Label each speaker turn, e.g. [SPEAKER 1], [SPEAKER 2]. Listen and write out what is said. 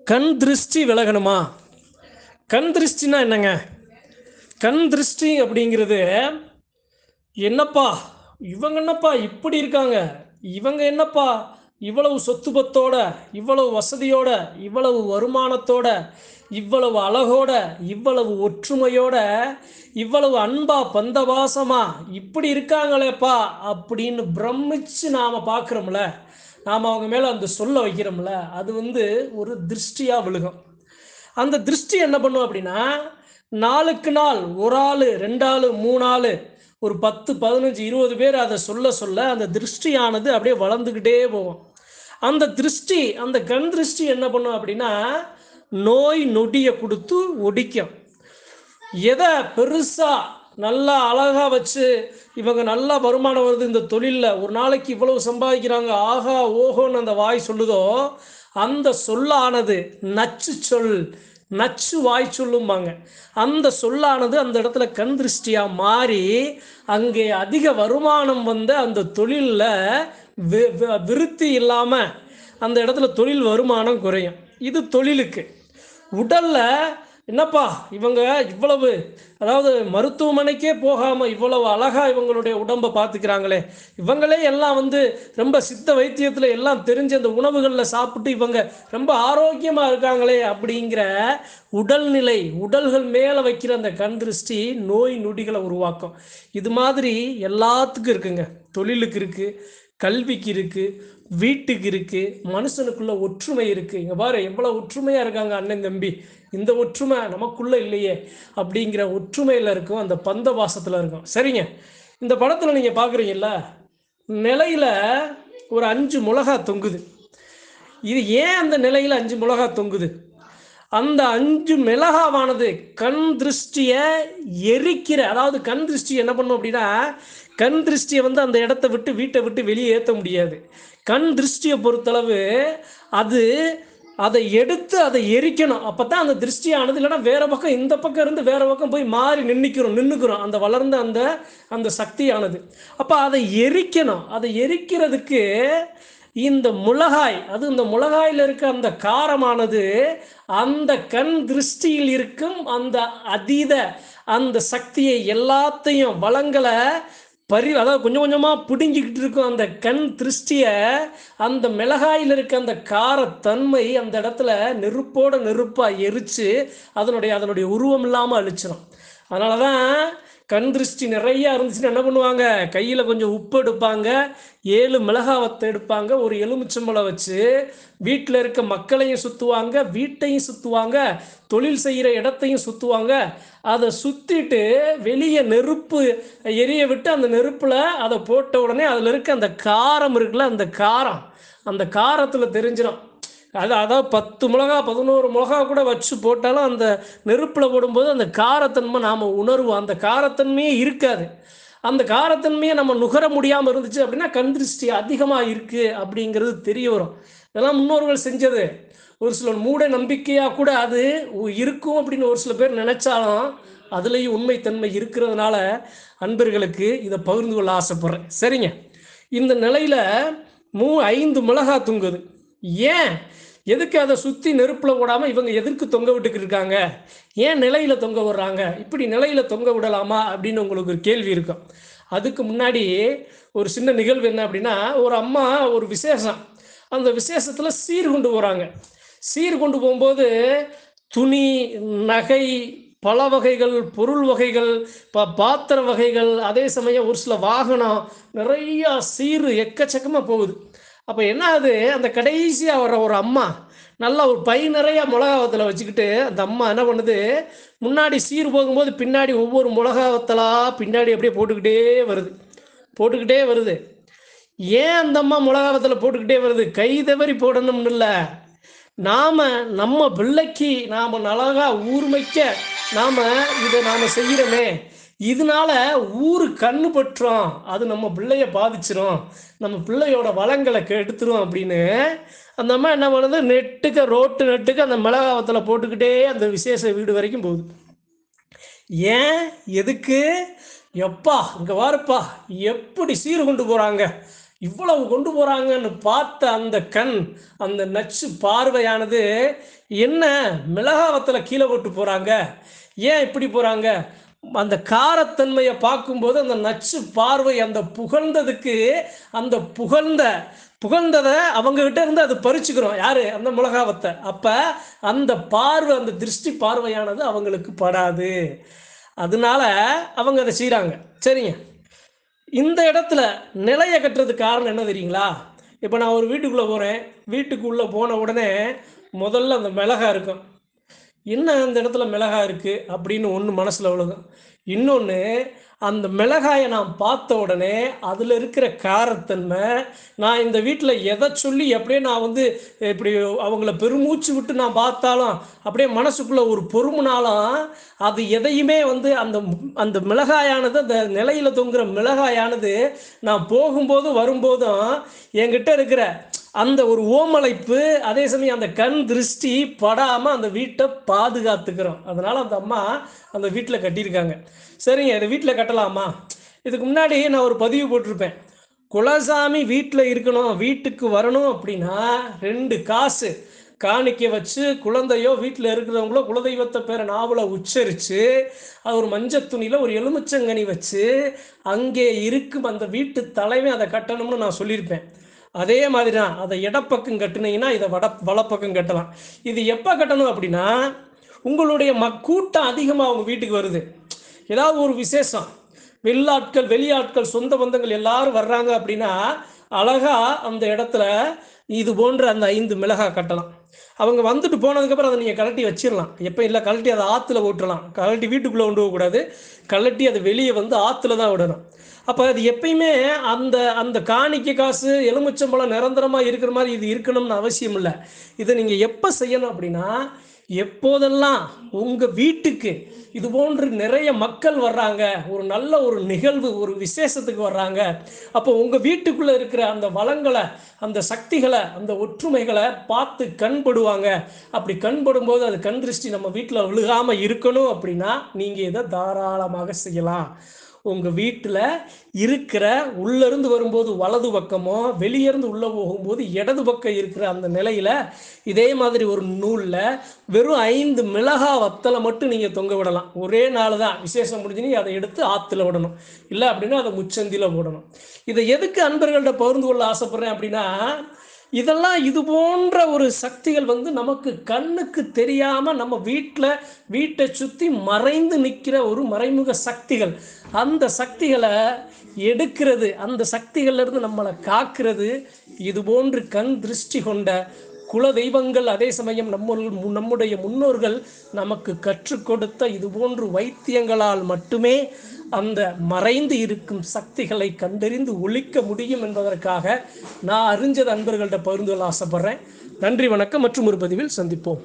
[SPEAKER 1] கண் திருஷ்டி விலகணுமா? கண் திருஷ்டினா என்னங்க? கண் திருஷ்டி அப்படிங்கிறது, என்னப்பா இவங்க என்னப்பா இப்படி இருக்காங்க? இவங்க என்னப்பா இவ்வளவு சொத்து பத்தோட, இவ்வளவு வசதியோட, இவ்வளவு வருமானத்தோட, இவ்வளவு அழகோட, இவ்வளவு ஒற்றுமையோட, இவ்வளவு அன்பா, பந்தபாசமா இப்படி இருக்காங்களேப்பா அப்படின்னு பிரமிச்சு நாம பார்க்குறோம்ல. நாம அவங்க மேல அந்த சொல்ல வைக்கிறோம்ல. அது ஒரு திருஷ்டியா விழுகும். அந்த திருஷ்டி என்ன பண்ணும் அப்படின்னா, நாளுக்கு நாள் 1 ஆளு, 2 ஆளு, 3 ஆளு, ஒரு 10, 15, 20 பேர் அத சொல்ல சொல்ல அந்த திருஷ்டியானது அப்படியே வளர்ந்துக்கிட்டே போகும். அந்த திருஷ்டி, அந்த கண் திருஷ்டி என்ன பண்ணும் அப்படின்னா, நோய் நொடிய குடுத்து ஒடிக்கும். எத பெருசா நல்லா அழகா வச்சு, இவங்க நல்லா வருமானம் வருது இந்த தொழில்ல, ஒரு நாளைக்கு இவ்வளவு சம்பாதிக்கிறாங்க, ஆஹா, ஓஹோன்னு அந்த வாய் சொல்லுதோ, அந்த சொல்லானது நச்சு சொல், நச்சு வாய் சொல்லும்பாங்க. அந்த சொல்லானது அந்த இடத்துல கண் திருஷ்டியா மாறி, அங்கே அதிக வருமானம் அந்த தொழில்ல விருத்தி இல்லாம அந்த இடத்துல தொழில் வருமானம் குறையும். இது தொழிலுக்கு. உடல்ல என்னப்பா இவங்க இவ்வளவு, அதாவது மருத்துவமனைக்கே போகாம இவ்வளவு அழகா இவங்களுடைய உடம்பை பார்த்துக்கிறாங்களே, இவங்களே எல்லாம் ரொம்ப சித்த வைத்தியத்தில் எல்லாம் தெரிஞ்ச அந்த உணவுகளில் சாப்பிட்டு இவங்க ரொம்ப ஆரோக்கியமாக இருக்காங்களே அப்படிங்கிற உடல்நிலை, உடல்கள் மேலே வைக்கிற அந்த கண் திருஷ்டி நோய் நொடிகளை உருவாக்கும். இது மாதிரி எல்லாத்துக்கும் இருக்குங்க. தொழிலுக்கு இருக்குது, கல்விக்கு இருக்குது, வீட்டுக்கு இருக்குது, மனுஷனுக்குள்ள ஒற்றுமை இருக்குது. இங்கே பாரு எவ்வளோ ஒற்றுமையாக இருக்காங்க அண்ணன் தம்பி, இந்த ஒற்றுமை நமக்குள்ளே இல்லையே அப்படிங்கிற ஒற்றுமையில் இருக்கும், அந்த பந்த பாசத்தில் இருக்கும். சரிங்க, இந்த படத்தில் நீங்கள் பார்க்குறீங்கல்ல, நிலையில் ஒரு 5 மிளகா தொங்குது. இது ஏன் அந்த நிலையில் 5 மிளகா தொங்குது? அந்த 5 மிளகாவானது கண் திருஷ்டியை எரிக்கிற, அதாவது கண் திருஷ்டி என்ன பண்ணும் அப்படின்னா, கண் திருஷ்டியை அந்த இடத்த விட்டு, வீட்டை விட்டு வெளியே ஏற்ற முடியாது. கண் திருஷ்டியை பொறுத்தளவு அது அதை எடுத்து அதை எரிக்கணும். அப்போ தான் அந்த திருஷ்டியானது, இல்லைன்னா வேறு பக்கம், இந்த பக்கம் இருந்து வேறு பக்கம் போய் மாறி நின்றுக்கிறோம் அந்த வளர்ந்த அந்த சக்தியானது. அப்போ அதை எரிக்கணும். அதை எரிக்கிறதுக்கு இந்த மிளகாய், அது இந்த மிளகாயில் இருக்க அந்த காரமானது அந்த கண் திருஷ்டியில் இருக்கும் அந்த அதீத அந்த சக்தியை எல்லாத்தையும் வளங்களை அதாவது கொஞ்சம் கொஞ்சமாக பிடுங்கிக்கிட்டு இருக்கும். அந்த கண் திருஷ்டியை, அந்த மிளகாயில் இருக்க அந்த காரத்தன்மை அந்த இடத்துல நெருப்போட நெருப்பாக எரித்து அதனுடைய உருவம் இல்லாமல் அழிச்சிடும். அதனால தான் கண் திருஷ்டி நிறையா இருந்துச்சுன்னா என்ன பண்ணுவாங்க, கையில் கொஞ்சம் உப்பு எடுப்பாங்க, 7 மிளகாவத்தை எடுப்பாங்க, ஒரு எலுமிச்சம்பழம் வச்சு வீட்டில் இருக்க மக்களையும் சுற்றுவாங்க, வீட்டையும் சுற்றுவாங்க, தொழில் செய்கிற இடத்தையும் சுற்றுவாங்க. அதை சுற்றிட்டு வெளியே நெருப்பு எரிய விட்டு அந்த நெருப்பில் அதை போட்ட உடனே அதில் இருக்க அந்த காரம் இருக்குல்ல, அந்த காரத்தில் தெரிஞ்சிடும். அதாவது 10 மிளகா 11 மிளகா கூட வச்சு போட்டாலும் அந்த நெருப்பில் போடும்போது அந்த காரத்தன்மை நாம் உணர்வோம். அந்த காரத்தன்மையே இருக்காது. அந்த காரத்தன்மையை நம்ம நுகர முடியாமல் இருந்துச்சு அப்படின்னா கண் திருஷ்டி அதிகமாக இருக்குது அப்படிங்கிறது தெரிய வரும். இதெல்லாம் முன்னோர்கள் செஞ்சது. ஒரு சில மூட நம்பிக்கையாக கூட அது இருக்கும் அப்படின்னு ஒரு சில பேர் நினைச்சாலும் அதுலேயும் உண்மைத்தன்மை இருக்கிறதுனால அன்பர்களுக்கு இதை பகிர்ந்து கொள்ள ஆசைப்படுறேன். சரிங்க, இந்த நிலையில் 5 மிளகா தொங்குது. ஏன், எதுக்கு அதை சுற்றி நெருப்பில் விடாமல் இவங்க எதற்கு தொங்க விட்டுக்கிட்டு இருக்காங்க? ஏன் நிலையில் தொங்க விடுறாங்க? இப்படி நிலையில் தொங்க விடலாமா அப்படின்னு உங்களுக்கு ஒரு கேள்வி இருக்கும். அதுக்கு முன்னாடி ஒரு சின்ன நிகழ்வு என்ன அப்படின்னா, ஒரு அம்மா ஒரு விசேஷம், அந்த விசேஷத்தில் சீர் கொண்டு போகிறாங்க. சீர் கொண்டு போகும்போது துணி, நகை, பல வகைகள், பொருள் வகைகள், பாத்திர வகைகள், அதே சமயம் ஒரு சில வாகனம், நிறையா சீர் எக்கச்சக்கமாக போகுது. அப்போ என்ன ஆகுது, அந்த கடைசியாக வர்ற ஒரு அம்மா நல்லா ஒரு பை நிறையா மிளகாவத்தில் வச்சுக்கிட்டு அந்த அம்மா என்ன பண்ணுது, முன்னாடி சீர் போகும்போது பின்னாடி ஒவ்வொரு மிளகாவத்தலாக பின்னாடி அப்படியே போட்டுக்கிட்டே வருது. ஏன் அந்த அம்மா மிளகாவத்தில் போட்டுக்கிட்டே வருது? கை தவறி போடணும்னு இல்லை, நம்ம பிள்ளைக்கு நாம் அழகா ஊர்மைக்க இதை நாம் செய்கிறோமே, இதனால ஊரு கண்ணு பற்றோம், அது நம்ம பிள்ளைய பாதிச்சிரும், நம்ம பிள்ளையோட வளங்களை கெடுத்துரும் அப்படின்னு அந்த அம்மா என்ன பண்ணுது, ரோட்டு நெட்டுக்கு அந்த மிளகாவத்தில் போட்டுக்கிட்டே அந்த விசேஷ வீடு வரைக்கும் போகுது. ஏன், எதுக்கு? எப்பா இங்கே வாருப்பா எப்படி சீர் கொண்டு போகிறாங்க, இவ்வளவு கொண்டு போகிறாங்கன்னு பார்த்த அந்த கண், அந்த நச்சு பார்வையானது, என்ன மிளகாவத்தில் கீழே போட்டு போகிறாங்க, ஏன் இப்படி போகிறாங்க, அந்த காரத்தன்மையை பார்க்கும்போது அந்த நச்சு பார்வை அந்த புகழ்ந்ததுக்கு, அந்த புகழ்ந்ததை அவங்ககிட்ட இருந்து அது பறிச்சுக்கிறோம். யாரு? அந்த மிளகாவத்தை. அப்போ அந்த பார்வை, அந்த திருஷ்டி பார்வையானது அவங்களுக்கு படாது. அதனால அவங்க அதை செய்கிறாங்க. சரிங்க. இந்த இடத்துல நிலையை கட்டுறதுக்கு காரணம் என்ன தெரியுங்களா? இப்போ நான் ஒரு வீட்டுக்குள்ளே போகிறேன். வீட்டுக்குள்ளே போன உடனே முதல்ல அந்த மிளகா இருக்கும். என்ன அந்த இடத்துல மிளகா இருக்குது அப்படின்னு ஒன்று மனசில் விழுகும். இன்னொன்று, அந்த மிளகாயை நான் பார்த்த உடனே அதில் இருக்கிற காரத்தன்மை, நான் இந்த வீட்டில் எதை சொல்லி எப்படியே நான் இப்படி அவங்கள பெருமூச்சு விட்டு நான் பார்த்தாலும், அப்படியே மனசுக்குள்ளே ஒரு பொறுமுனாலும், அது எதையுமே அந்த அந்த மிளகாயானது, அந்த நிலையில் தொங்குகிற மிளகாயானது, நான் போகும்போதும் வரும்போதும் என்கிட்ட இருக்கிற அந்த ஒரு ஓமலைப்பு, அதே சமயம் அந்த கண் திருஷ்டி படாமல் அந்த வீட்டை பாதுகாத்துக்கிறோம். அதனால் அந்த அம்மா அந்த வீட்டில் கட்டியிருக்காங்க. சரிங்க, இதை வீட்டில் கட்டலாமா? இதுக்கு முன்னாடி நான் ஒரு பதிவு போட்டிருப்பேன். குலசாமி வீட்டில் இருக்கணும், வீட்டுக்கு வரணும் அப்படின்னா 2 காசு காணிக்க வச்சு, குழந்தையோ வீட்டில் இருக்கிறவங்களோ குலதெய்வத்தை பேரை நாவலை உச்சரித்து, அது ஒரு மஞ்சள் துணியில் ஒரு எலுமிச்சங்கனி வச்சு, அங்கே இருக்கும் அந்த வீட்டு தலைவன் அதை கட்டணும்னு நான் சொல்லியிருப்பேன். அதே மாதிரி தான், அதை இடப்பக்கம் கட்டுனீங்கன்னா இதை வலப்பக்கம் கட்டலாம். இது எப்போ கட்டணும் அப்படின்னா, உங்களுடைய கூட்டம் அதிகமாக அவங்க வீட்டுக்கு வருது, ஏதாவது ஒரு விசேஷம், வெளியாட்கள் சொந்த பந்தங்கள் எல்லாரும் வர்றாங்க அப்படின்னா, அழகாக அந்த இடத்துல இது போன்ற அந்த 5 மிளகாய் கட்டலாம். அவங்க வந்துட்டு போனதுக்கப்புறம் அதை நீங்கள் கழட்டி வச்சிடலாம். எப்போ இல்லை, கழட்டி அதை ஆற்றுல விட்டுறலாம். கழட்டி வீட்டுக்குள்ளே கொண்டு போகக்கூடாது, கழட்டி அதை வெளியே ஆற்றுல தான் விடணும். அப்போ அது எப்பயுமே அந்த அந்த காணிக்கை காசு, எலுமிச்சம்பழம் நிரந்தரமாக இருக்கிற மாதிரி இது இருக்கணும்னு அவசியம் இல்லை. இதை நீங்கள் எப்போ செய்யணும் அப்படின்னா, எப்போதெல்லாம் உங்கள் வீட்டுக்கு இது போன்று நிறைய மக்கள் வர்றாங்க, ஒரு நல்ல ஒரு நிகழ்வு, ஒரு விசேஷத்துக்கு வர்றாங்க, அப்போ உங்கள் வீட்டுக்குள்ளே இருக்கிற அந்த வளங்களை, அந்த சக்திகளை, அந்த ஒற்றுமைகளை பார்த்து கண்படுவாங்க. அப்படி கண்படும்போது அது கண் திருஷ்டி நம்ம வீட்டில் விழுகாமல் இருக்கணும் அப்படின்னா, நீங்கள் இதை தாராளமாக செய்யலாம். உங்கள் வீட்டில் இருக்கிற உள்ளேருந்து வரும்போது வலது பக்கமோ, வெளியேருந்து உள்ளே போகும்போது இடது பக்கம் இருக்கிற அந்த நிலையில் இதே மாதிரி ஒரு நூலில் வெறும் 5 மிளகா வத்தலை மட்டும் நீங்கள் தொங்க விடலாம். ஒரே நாள் தான் விசேஷம் முடிஞ்சுன்னு அதை எடுத்து ஆற்றுல விடணும். இல்லை அப்படின்னா அதை முச்சந்தியில் போடணும். இதை எதுக்கு அன்பர்கள்ட்ட பகிர்ந்து கொள்ள ஆசைப்பட்றேன் அப்படின்னா, இதெல்லாம் இது போன்ற ஒரு சக்திகள் நமக்கு கண்ணுக்கு தெரியாமல் நம்ம வீட்டை சுற்றி மறைந்து நிற்கிற ஒரு மறைமுக சக்திகள். அந்த சக்திகளை எடுக்கிறது, அந்த சக்திகள்லேருந்து நம்மளை காக்கிறது இது போன்று கண் திருஷ்டி கொண்ட குல தெய்வங்கள், அதே சமயம் நம்முடைய முன்னோர்கள் நமக்கு கற்றுக் கொடுத்த இது போன்று வைத்தியங்களால் மட்டுமே அந்த மறைந்து இருக்கும் சக்திகளை கண்டறிந்து ஒழிக்க முடியும் என்பதற்காக நான் அறிஞ்சது அன்பர்கள்ட்ட பகிர்ந்து கொள்ள ஆசைப்படுறேன். நன்றி, வணக்கம். மற்றும் ஒரு பதிவில் சந்திப்போம்.